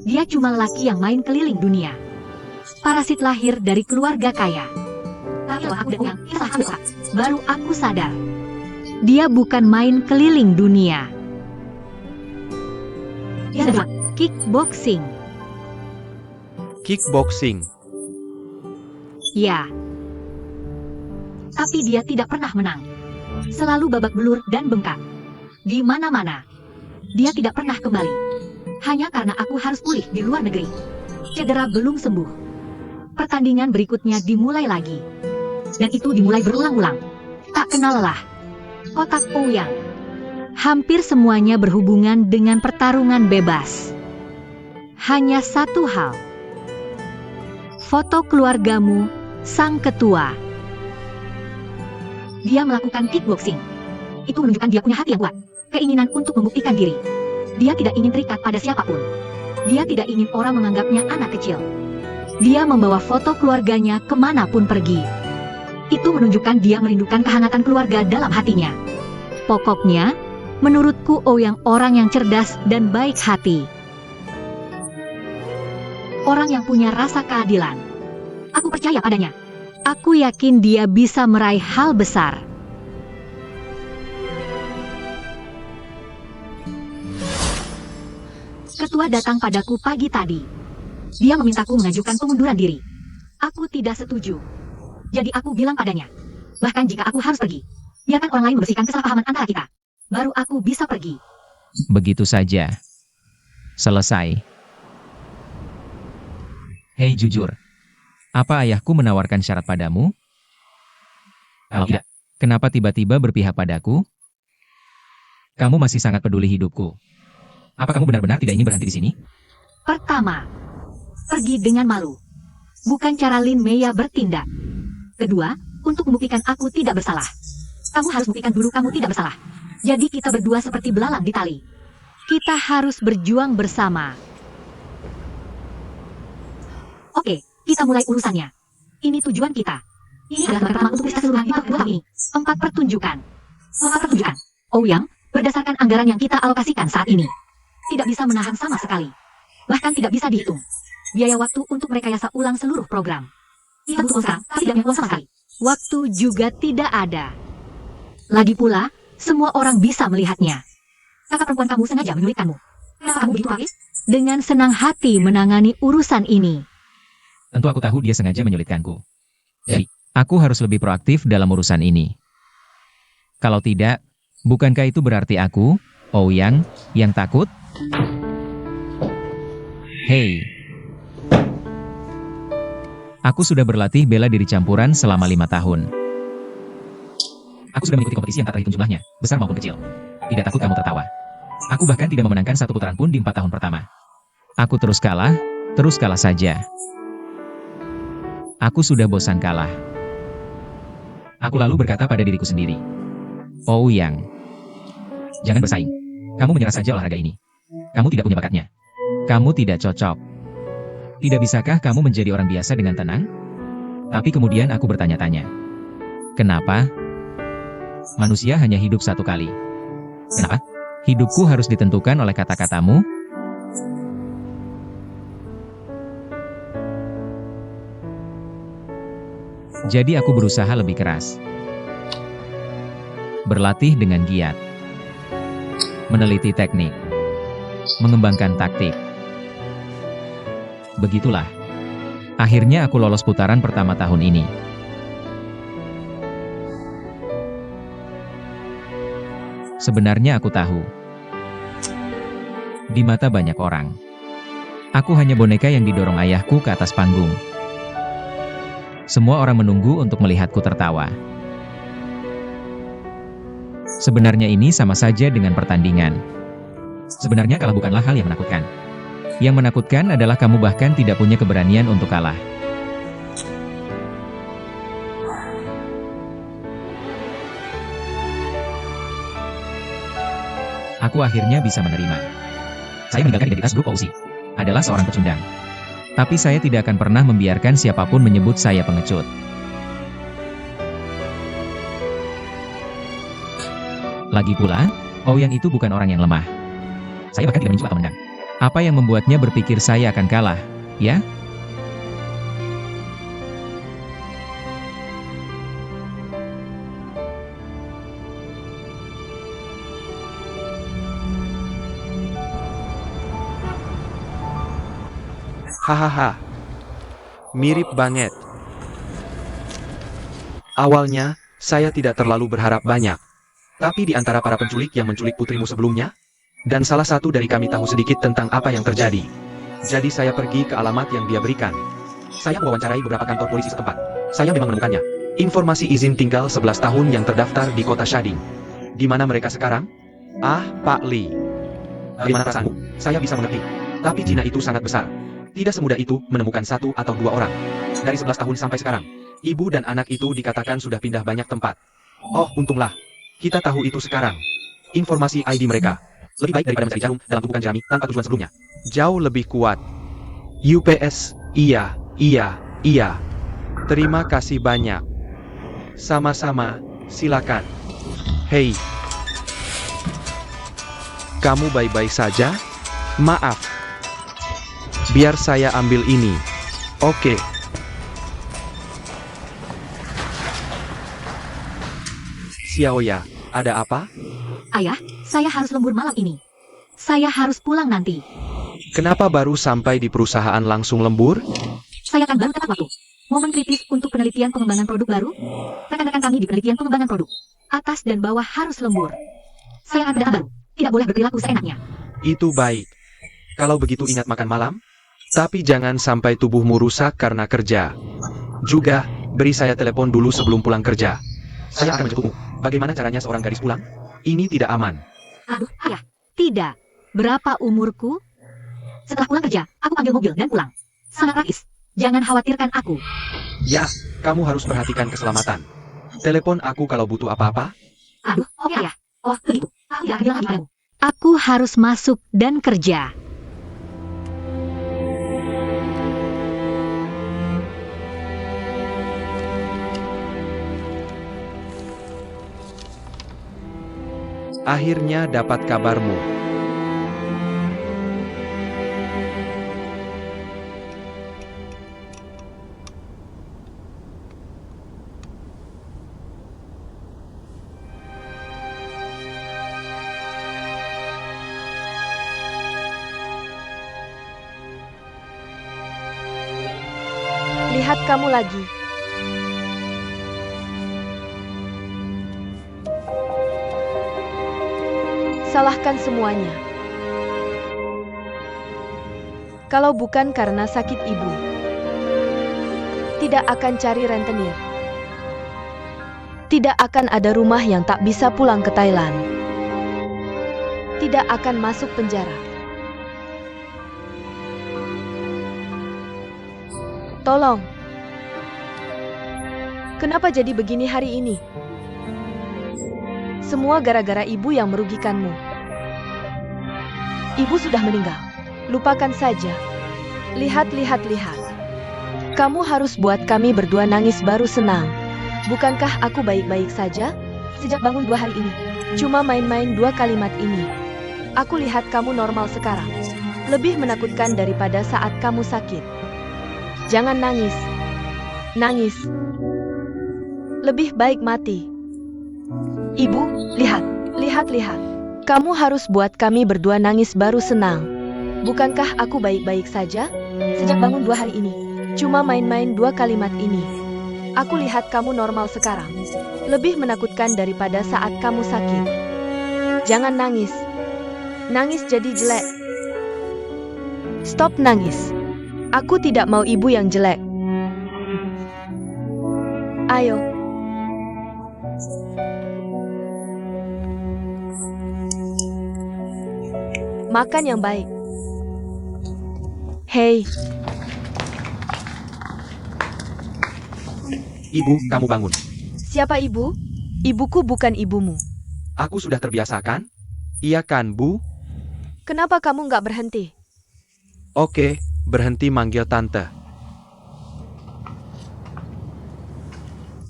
dia cuma laki yang main keliling dunia. Parasit lahir dari keluarga kaya. Tapi setelah aku dan Ouyang kisah hamil, baru aku sadar dia bukan main keliling dunia. Dia adalah kickboxing. Kickboxing. Ya. Tapi dia tidak pernah menang. Selalu babak belur dan bengkak. Di mana-mana. Dia tidak pernah kembali. Hanya karena aku harus pulih di luar negeri. Cedera belum sembuh. Pertandingan berikutnya dimulai lagi. Dan itu dimulai berulang-ulang. Tak kenal lelah. Kotak Ouyang. Hampir semuanya berhubungan dengan pertarungan bebas. Hanya satu hal. Foto keluargamu, sang ketua. Dia melakukan kickboxing. Itu menunjukkan dia punya hati yang kuat. Keinginan untuk membuktikan diri. Dia tidak ingin terikat pada siapapun. Dia tidak ingin orang menganggapnya anak kecil. Dia membawa foto keluarganya kemanapun pergi. Itu menunjukkan dia merindukan kehangatan keluarga dalam hatinya. Pokoknya, menurutku Ouyang orang yang cerdas dan baik hati. Orang yang punya rasa keadilan. Aku percaya padanya. Aku yakin dia bisa meraih hal besar. Ketua datang padaku pagi tadi. Dia memintaku mengajukan pengunduran diri. Aku tidak setuju. Jadi aku bilang padanya, bahkan jika aku harus pergi, biarkan orang lain membersihkan kesalahpahaman antara kita. Baru aku bisa pergi. Begitu saja. Selesai. Hei jujur. Apa ayahku menawarkan syarat padamu? Kalau tidak, kenapa tiba-tiba berpihak padaku? Kamu masih sangat peduli hidupku. Apa kamu benar-benar tidak ingin berhenti di sini? Pertama, pergi dengan malu. Bukan cara Lin Meya bertindak. Kedua, untuk membuktikan aku tidak bersalah. Kamu harus buktikan dulu kamu tidak bersalah. Jadi kita berdua seperti belalang di tali. Kita harus berjuang bersama. Oke, kita mulai urusannya. Ini tujuan kita. Ini adalah pertama untuk bisa keseluruhan di tahun ini. 4 pertunjukan. 4 pertunjukan. Ouyang, berdasarkan anggaran yang kita alokasikan saat ini, tidak bisa menahan sama sekali. Bahkan tidak bisa dihitung. Biaya waktu untuk merekayasa ulang seluruh program. Kita butuh uang sekarang, tapi tidak punya uang sama sekali. Waktu juga tidak ada. Lagi pula, semua orang bisa melihatnya. Kakak perempuan kamu sengaja menyulitkanmu. Kenapa kamu begitu kaget? dengan senang hati menangani urusan ini. Tentu aku tahu dia sengaja menyulitkanku. Jadi, aku harus lebih proaktif dalam urusan ini. Kalau tidak, bukankah itu berarti aku, Ouyang, yang takut? Hei. Aku sudah berlatih bela diri campuran selama 5 tahun. Aku sudah mengikuti kompetisi yang tak terhitung jumlahnya, besar maupun kecil. Tidak takut kamu tertawa. Aku bahkan tidak memenangkan 1 putaran pun di 4 tahun pertama. Aku terus kalah saja. Aku sudah bosan kalah. Aku lalu berkata pada diriku sendiri, Ouyang, jangan bersaing. Kamu menyerah saja olahraga ini. Kamu tidak punya bakatnya. Kamu tidak cocok. Tidak bisakah kamu menjadi orang biasa dengan tenang? Tapi kemudian aku bertanya-tanya. Kenapa? Manusia hanya hidup 1 kali. Kenapa? Hidupku harus ditentukan oleh kata-katamu? Jadi aku berusaha lebih keras. Berlatih dengan giat. Meneliti teknik. Mengembangkan taktik. Begitulah. Akhirnya aku lolos putaran pertama tahun ini. Sebenarnya aku tahu. Di mata banyak orang, aku hanya boneka yang didorong ayahku ke atas panggung. Semua orang menunggu untuk melihatku tertawa. Sebenarnya ini sama saja dengan pertandingan. Sebenarnya kalah bukanlah hal yang menakutkan. Yang menakutkan adalah kamu bahkan tidak punya keberanian untuk kalah. Aku akhirnya bisa menerima. Saya meninggalkan identitas grup OC. Adalah seorang pecundang. Tapi saya tidak akan pernah membiarkan siapapun menyebut saya pengecut. Lagi pula, Ouyang itu bukan orang yang lemah. Saya bahkan tidak menyusul atau menendang. Apa yang membuatnya berpikir saya akan kalah, ya? Hahaha. Mirip banget. Awalnya, saya tidak terlalu berharap banyak. Tapi di antara para penculik yang menculik putrimu sebelumnya, dan salah satu dari kami tahu sedikit tentang apa yang terjadi. Jadi saya pergi ke alamat yang dia berikan. Saya mewawancarai beberapa kantor polisi setempat. Saya memang menemukannya. Informasi izin tinggal 11 tahun yang terdaftar di kota Shading. Di mana mereka sekarang? Ah, Pak Lee. Bagaimana perasaanmu? Saya bisa mengerti. Tapi Cina itu sangat besar. Tidak semudah itu menemukan 1 atau 2 orang. Dari 11 tahun sampai sekarang, ibu dan anak itu dikatakan sudah pindah banyak tempat. Oh, untunglah. Kita tahu itu sekarang. Informasi ID mereka lebih baik daripada mencari jarum dalam tumpukan jerami tanpa tujuan sebelumnya. Jauh lebih kuat. UPS, iya. Terima kasih banyak. Sama-sama, silakan. Hei. Kamu baik-baik saja? Maaf. Biar saya ambil ini. Oke. Xiaoya, ada apa? Ayah, saya harus lembur malam ini. Saya harus pulang nanti. Kenapa baru sampai di perusahaan langsung lembur? Saya akan baru tepat waktu. Momen kritis untuk penelitian pengembangan produk baru. Rekan-rekan kami di penelitian pengembangan produk. Atas dan bawah harus lembur. Saya akan datang baru. Tidak boleh berperilaku seenaknya. Itu baik. Kalau begitu ingat makan malam. Tapi jangan sampai tubuhmu rusak karena kerja. Juga, beri saya telepon dulu sebelum pulang kerja. Saya akan menjemputmu. Bagaimana caranya seorang gadis pulang? Ini tidak aman. Aduh, ayah. Tidak. Berapa umurku? Setelah pulang kerja, aku panggil mobil dan pulang. Sangat praktis. Jangan khawatirkan aku. Ya, kamu harus perhatikan keselamatan. Telepon aku kalau butuh apa-apa. Aduh, oke ayah. Oh, begitu. Aku tidak akan bilang lagi padamu. Aku harus masuk dan kerja. Akhirnya dapat kabarmu. Lihat kamu lagi. Salahkan semuanya. Kalau bukan karena sakit ibu, tidak akan cari rentenir. Tidak akan ada rumah yang tak bisa pulang ke Thailand. Tidak akan masuk penjara. Tolong. Kenapa jadi begini hari ini? Semua gara-gara ibu yang merugikanmu. Ibu sudah meninggal. Lupakan saja. Lihat. Kamu harus buat kami berdua nangis baru senang. Bukankah aku baik-baik saja? Sejak bangun 2 hari ini. Cuma main-main 2 kalimat ini. Aku lihat kamu normal sekarang. Lebih menakutkan daripada saat kamu sakit. Jangan nangis. Nangis. Lebih baik mati. Ibu, lihat. Kamu harus buat kami berdua nangis baru senang. Bukankah aku baik-baik saja? Sejak bangun 2 hari ini. Cuma main-main 2 kalimat ini. Aku lihat kamu normal sekarang. Lebih menakutkan daripada saat kamu sakit. Jangan nangis. Nangis jadi jelek. Stop nangis. Aku tidak mau ibu yang jelek. Ayo. Makan yang baik. Hei. Ibu, kamu bangun. Siapa ibu? Ibuku bukan ibumu. Aku sudah terbiasa kan? Iya kan, Bu? Kenapa kamu nggak berhenti? Oke, berhenti manggil tante.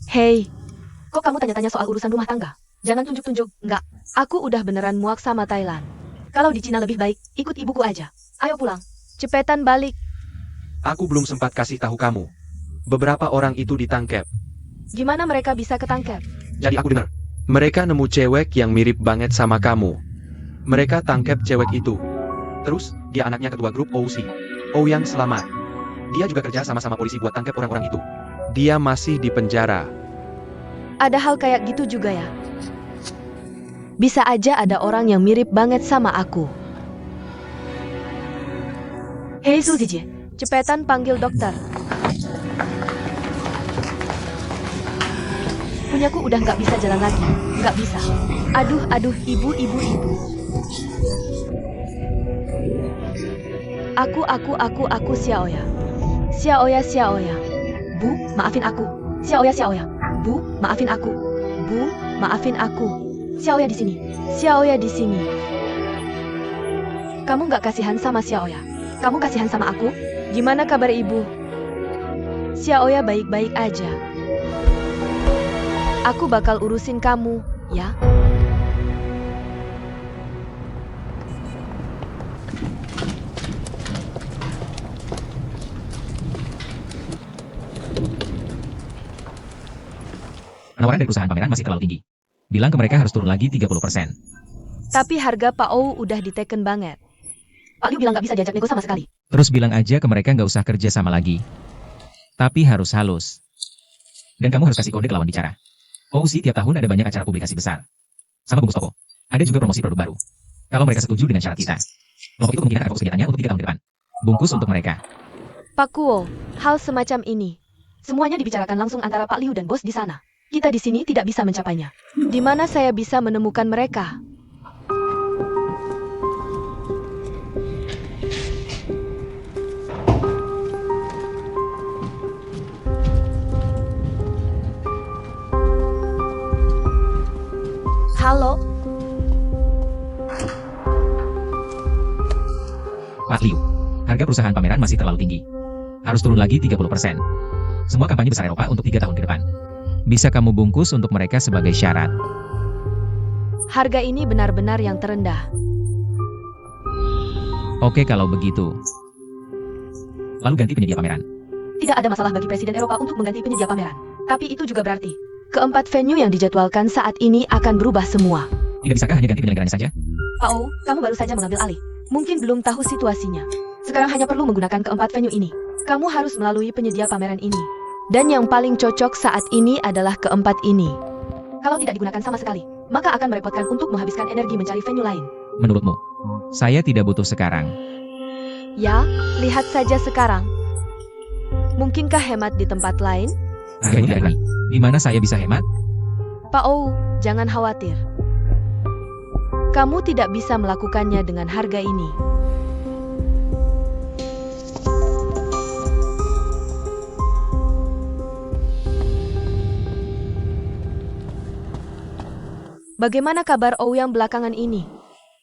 Hei, kok kamu tanya-tanya soal urusan rumah tangga? Jangan tunjuk-tunjuk, nggak. Aku udah beneran muak sama Thailand. Kalau di Cina lebih baik, ikut ibuku aja. Ayo pulang. Cepetan balik. Aku belum sempat kasih tahu kamu. Beberapa orang itu ditangkap. Gimana mereka bisa ketangkep? Jadi aku dengar, mereka nemu cewek yang mirip banget sama kamu. Mereka tangkap cewek itu. Terus, dia anaknya ketua grup OC. Ouyang selamat. Dia juga kerja sama-sama polisi buat tangkap orang-orang itu. Dia masih di penjara. Ada hal kayak gitu juga ya? Bisa aja ada orang yang mirip banget sama aku. Hei Suzije, cepetan panggil dokter. Punyaku udah nggak bisa jalan lagi, nggak bisa. Aduh, ibu. Aku Xiaoya. Xiaoya. Bu, maafin aku. Xiaoya. Bu, maafin aku. Bu, maafin aku. Xiaoya di sini. Kamu nggak kasihan sama Xiaoya? Kamu kasihan sama aku? Gimana kabar ibu? Xiaoya baik-baik aja. Aku bakal urusin kamu, ya? Penawaran dari perusahaan pameran masih terlalu tinggi. Bilang ke mereka harus turun lagi 30%. Tapi harga Pak Ou udah diteken banget. Pak Liu bilang nggak bisa diajak nego sama sekali. Terus bilang aja ke mereka nggak usah kerja sama lagi. Tapi harus halus. Dan kamu harus kasih kode ke lawan bicara. OC tiap tahun ada banyak acara publikasi besar. Sama bungkus toko. Ada juga promosi produk baru. Kalau mereka setuju dengan syarat kita. Kelompok itu kemungkinan akan fokus kegiatannya untuk 3 tahun ke depan. Bungkus untuk mereka. Pak Kuo, hal semacam ini. Semuanya dibicarakan langsung antara Pak Liu dan bos di sana. Kita di sini tidak bisa mencapainya. Di mana saya bisa menemukan mereka? Halo? Pak Liu, harga perusahaan pameran masih terlalu tinggi. Harus turun lagi 30%. Semua kampanye besar Eropa untuk 3 tahun ke depan. Bisa kamu bungkus untuk mereka sebagai syarat. Harga ini benar-benar yang terendah. Oke kalau begitu. Lalu ganti penyedia pameran. Tidak ada masalah bagi Presiden Eropa untuk mengganti penyedia pameran. Tapi itu juga berarti Keempat venue yang dijadwalkan saat ini akan berubah semua. Tidak bisakah hanya ganti penyelenggaranya saja? Pak Ou, kamu baru saja mengambil alih. Mungkin belum tahu situasinya. Sekarang hanya perlu menggunakan keempat venue ini. Kamu harus melalui penyedia pameran ini. Dan yang paling cocok saat ini adalah keempat ini. Kalau tidak digunakan sama sekali, maka akan merepotkan untuk menghabiskan energi mencari venue lain. Menurutmu, saya tidak butuh sekarang. Ya, lihat saja sekarang. Mungkinkah hemat di tempat lain? Harganya tidak naik. Di mana saya bisa hemat? Pak Ou, jangan khawatir. Kamu tidak bisa melakukannya dengan harga ini. Bagaimana kabar Ouyang belakangan ini?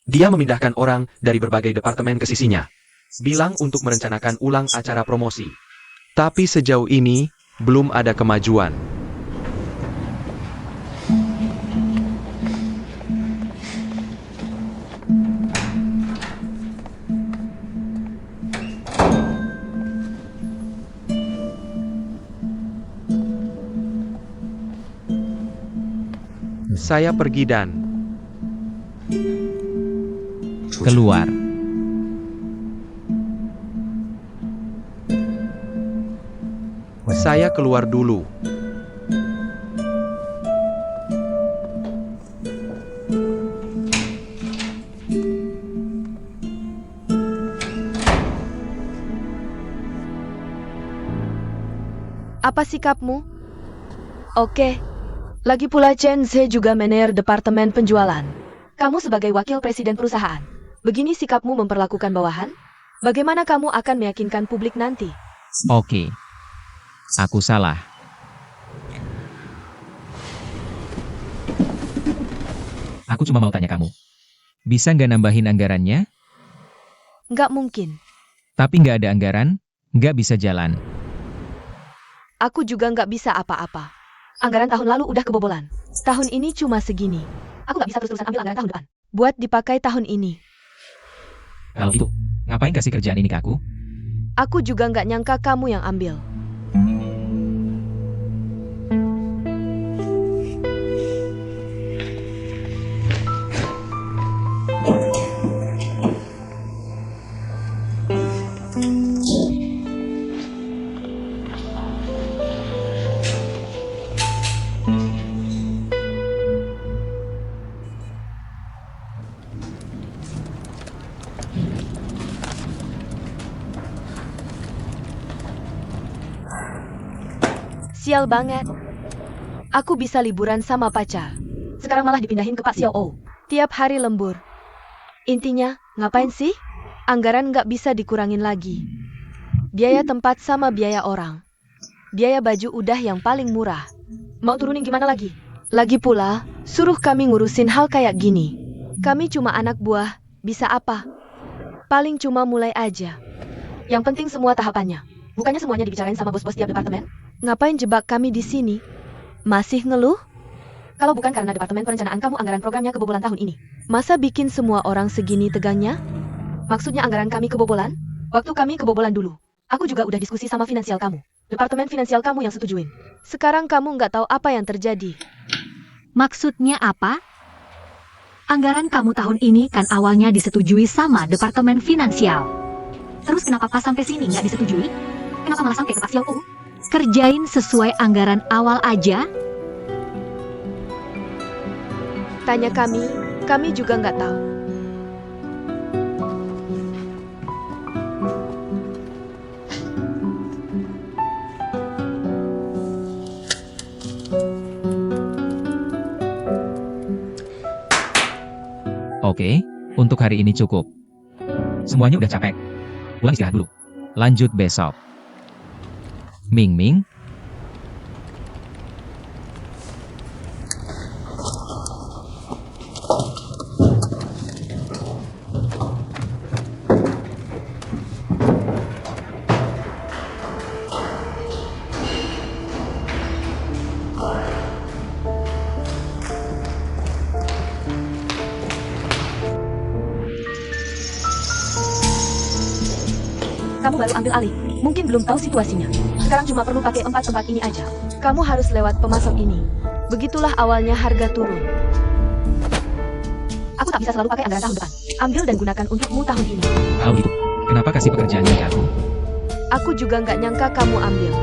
Dia memindahkan orang dari berbagai departemen ke sisinya. Bilang untuk merencanakan ulang acara promosi. Tapi sejauh ini, belum ada kemajuan. Saya pergi dan Keluar. saya keluar dulu. Apa sikapmu? Oke. Lagi pula Chen Ze juga manajer departemen penjualan. Kamu sebagai wakil presiden perusahaan. Begini sikapmu memperlakukan bawahan? Bagaimana kamu akan meyakinkan publik nanti? Oke. Aku salah. Aku cuma mau tanya kamu. Bisa nggak nambahin anggarannya? Nggak mungkin. Tapi nggak ada anggaran, nggak bisa jalan. Aku juga nggak bisa apa-apa. Anggaran tahun lalu udah kebobolan. Tahun ini cuma segini. Aku nggak bisa terus-terusan ambil anggaran tahun depan. Buat dipakai tahun ini. Kalau gitu, ngapain kasih kerjaan ini ke aku? Aku juga nggak nyangka kamu yang ambil. Sial banget. Aku bisa liburan sama pacar. Sekarang malah dipindahin ke Pak Xiao Ou. Tiap hari lembur. Intinya, ngapain sih? Anggaran nggak bisa dikurangin lagi. Biaya tempat sama biaya orang. Biaya baju udah yang paling murah. Mau turunin gimana lagi? Lagi pula, suruh kami ngurusin hal kayak gini. Kami cuma anak buah, bisa apa? Paling cuma mulai aja. Yang penting semua tahapannya. Bukannya semuanya dibicarain sama bos-bos tiap departemen? Ngapain jebak kami di sini? Masih ngeluh? Kalau bukan karena departemen perencanaan kamu anggaran programnya kebobolan tahun ini. Masa bikin semua orang segini tegangnya? Maksudnya anggaran kami kebobolan? Waktu kami kebobolan dulu. Aku juga udah diskusi sama finansial kamu. Departemen finansial kamu yang setujuin. Sekarang kamu nggak tahu apa yang terjadi. Maksudnya apa? Anggaran kamu tahun ini kan awalnya disetujui sama Departemen Finansial. Terus kenapa pas sampai sini nggak disetujui? Kenapa malah sampai ke Pak Xiao Ou? Kerjain sesuai anggaran awal aja. Tanya kami juga nggak tahu. Oke, untuk hari ini cukup. Semuanya udah capek. Pulang istirahat dulu. Lanjut besok. Ming Ming. Kamu baru ambil alih. Mungkin belum tahu situasinya. Sekarang cuma perlu pakai 4 tempat ini aja. Kamu harus lewat pemasok ini. Begitulah awalnya harga turun. Aku tak bisa selalu pakai anggaran tahun depan. Ambil dan gunakan untukmu tahun ini. Kalau gitu, kenapa kasih pekerjaannya ke aku? Aku juga nggak nyangka kamu ambil.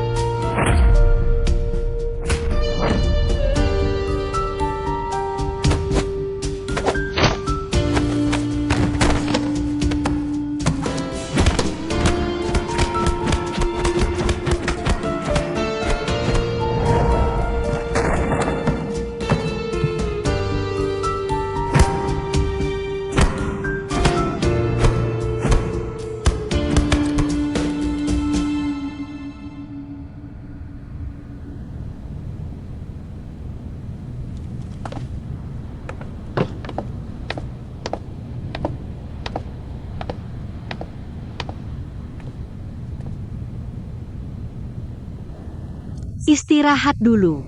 Istirahat dulu.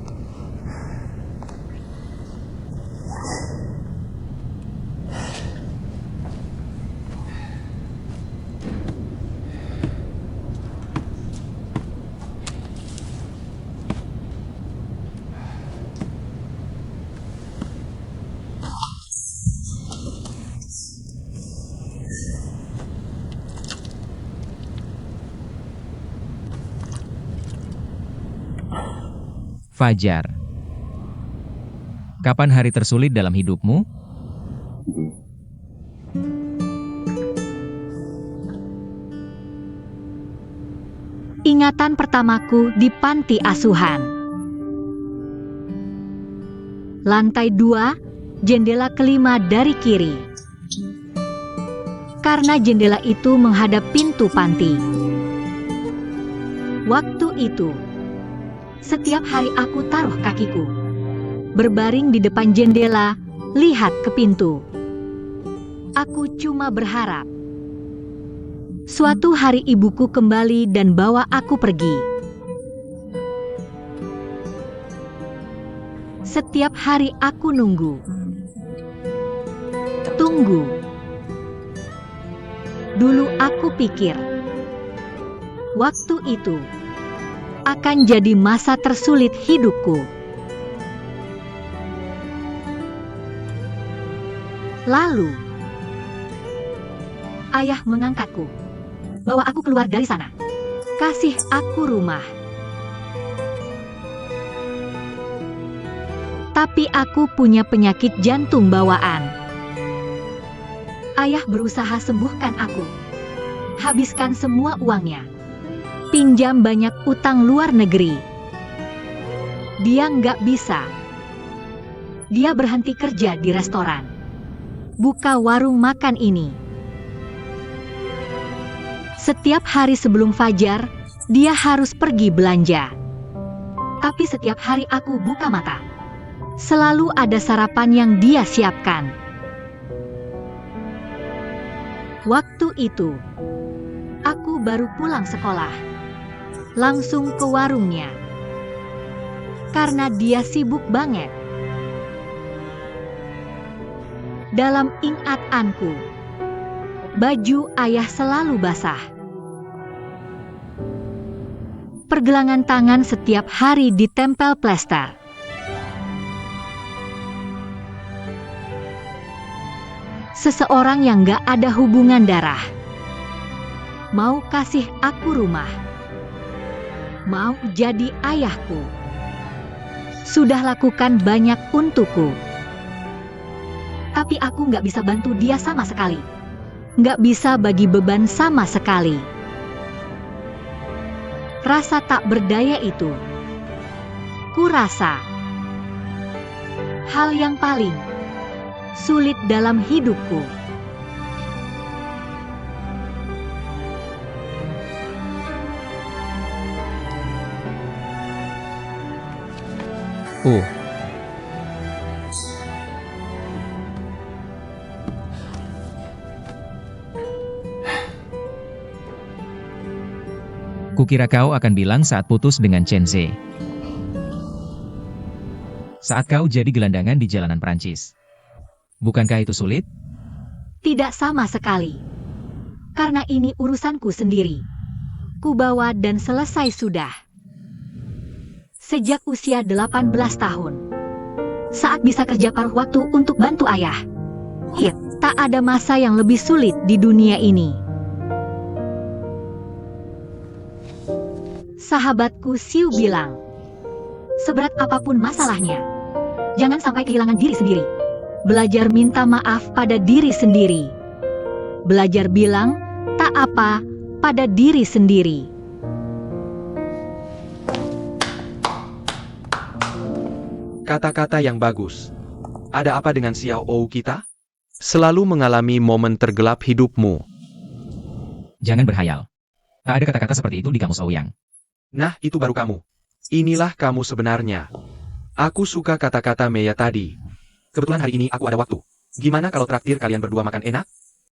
Fajar. Kapan hari tersulit dalam hidupmu? Ingatan pertamaku di panti asuhan. Lantai 2, jendela kelima dari kiri. Karena jendela itu menghadap pintu panti. Waktu itu, setiap hari aku taruh kakiku, berbaring di depan jendela, lihat ke pintu. Aku cuma berharap suatu hari ibuku kembali dan bawa aku pergi. Setiap hari aku nunggu. Tunggu. Dulu aku pikir, waktu itu akan jadi masa tersulit hidupku. Lalu, ayah mengangkatku, bawa aku keluar dari sana, kasih aku rumah. Tapi aku punya penyakit jantung bawaan. Ayah berusaha sembuhkan aku, habiskan semua uangnya. Pinjam banyak utang luar negeri. Dia nggak bisa. Dia berhenti kerja di restoran. Buka warung makan ini. Setiap hari sebelum fajar, dia harus pergi belanja. Tapi setiap hari aku buka mata, selalu ada sarapan yang dia siapkan. Waktu itu, aku baru pulang sekolah. Langsung ke warungnya. Karena dia sibuk banget. Dalam ingatanku, baju ayah selalu basah. Pergelangan tangan setiap hari ditempel plester. Seseorang yang gak ada hubungan darah mau kasih aku rumah, mau jadi ayahku. Sudah lakukan banyak untukku. Tapi aku nggak bisa bantu dia sama sekali. Nggak bisa bagi beban sama sekali. Rasa tak berdaya itu, kurasa hal yang paling sulit dalam hidupku. Kukira kau akan bilang saat putus dengan Chenze. Saat kau jadi gelandangan di jalanan Prancis. Bukankah itu sulit? Tidak sama sekali. Karena ini urusanku sendiri. Kubawa dan selesai sudah. Sejak usia 18 tahun. Saat bisa kerja paruh waktu untuk bantu ayah. Tak ada masa yang lebih sulit di dunia ini. Sahabatku Xiu bilang, seberat apapun masalahnya, jangan sampai kehilangan diri sendiri. Belajar minta maaf pada diri sendiri. Belajar bilang tak apa pada diri sendiri. Kata-kata yang bagus. Ada apa dengan Xiao Ou kita? Selalu mengalami momen tergelap hidupmu. Jangan berhayal. Tak ada kata-kata seperti itu di kamus Ouyang. Nah, itu baru kamu. Inilah kamu sebenarnya. Aku suka kata-kata Meya tadi. Kebetulan hari ini aku ada waktu. Gimana kalau traktir kalian berdua makan enak?